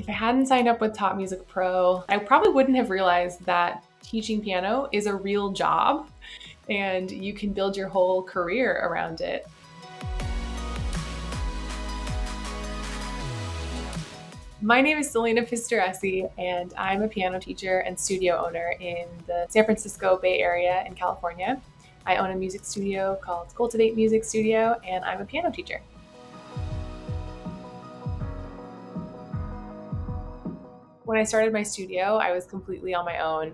If I hadn't signed up with Top Music Pro, I probably wouldn't have realized that teaching piano is a real job and you can build your whole career around it. My name is Selena and I'm a piano teacher and studio owner in the San Francisco Bay Area in California. I own a music studio called Cultivate Music Studio, and I'm a piano teacher. When I started my studio, I was completely on my own.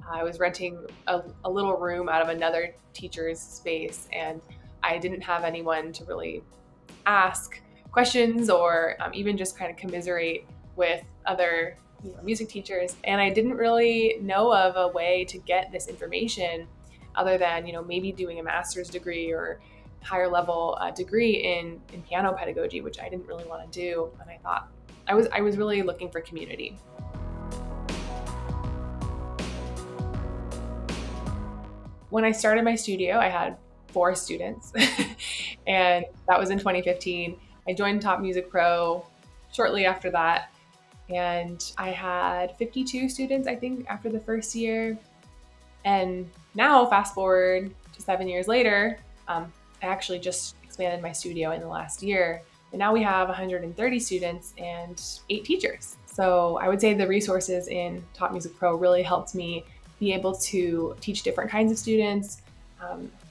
I was renting a little room out of another teacher's space, and I didn't have anyone to really ask questions or even just kind of commiserate with other music teachers. And I didn't really know of a way to get this information other than maybe doing a master's degree or higher level degree in piano pedagogy, which I didn't really want to do. And I thought I was really looking for community. When I started my studio, I had 4 students, and that was in 2015. I joined Top Music Pro shortly after that, and I had 52 students, I think, after the first year. And now, fast forward to 7 years later, I actually just expanded my studio in the last year, and now we have 130 students and 8 teachers. So I would say the resources in Top Music Pro really helped me be able to teach different kinds of students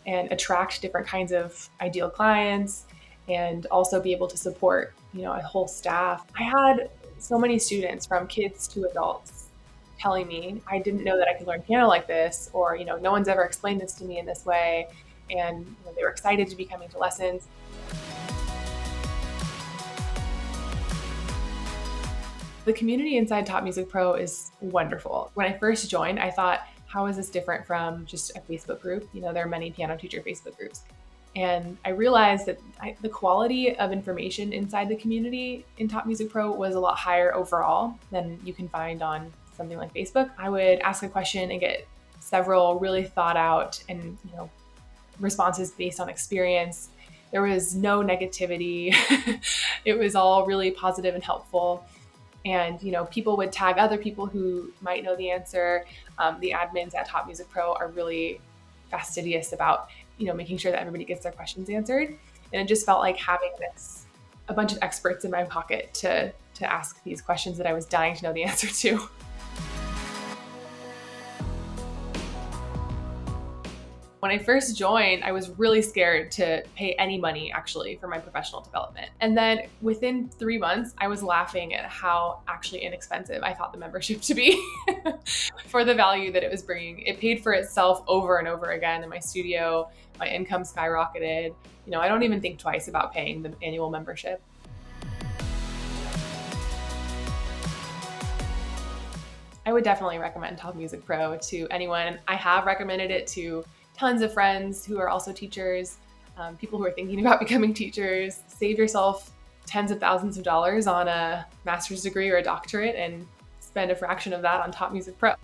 and attract different kinds of ideal clients, and also be able to support a whole staff. I had so many students, from kids to adults, telling me, I didn't know that I could learn piano like this, or no one's ever explained this to me in this way, and they were excited to be coming to lessons. The community inside Top Music Pro is wonderful. When I first joined, I thought, how is this different from just a Facebook group? There are many piano teacher Facebook groups. And I realized that the quality of information inside the community in Top Music Pro was a lot higher overall than you can find on something like Facebook. I would ask a question and get several really thought out and responses based on experience. There was no negativity. It was all really positive and helpful. And people would tag other people who might know the answer. The admins at Top Music Pro are really fastidious about making sure that everybody gets their questions answered. And it just felt like having a bunch of experts in my pocket to ask these questions that I was dying to know the answer to. When I first joined, I was really scared to pay any money actually for my professional development. And then within 3 months, I was laughing at how actually inexpensive I thought the membership to be for the value that it was bringing. It paid for itself over and over again in my studio. My income skyrocketed. I don't even think twice about paying the annual membership. I would definitely recommend Top Music Pro to anyone. I have recommended it to tons of friends who are also teachers, people who are thinking about becoming teachers. Save yourself tens of thousands of dollars on a master's degree or a doctorate and spend a fraction of that on Top Music Pro.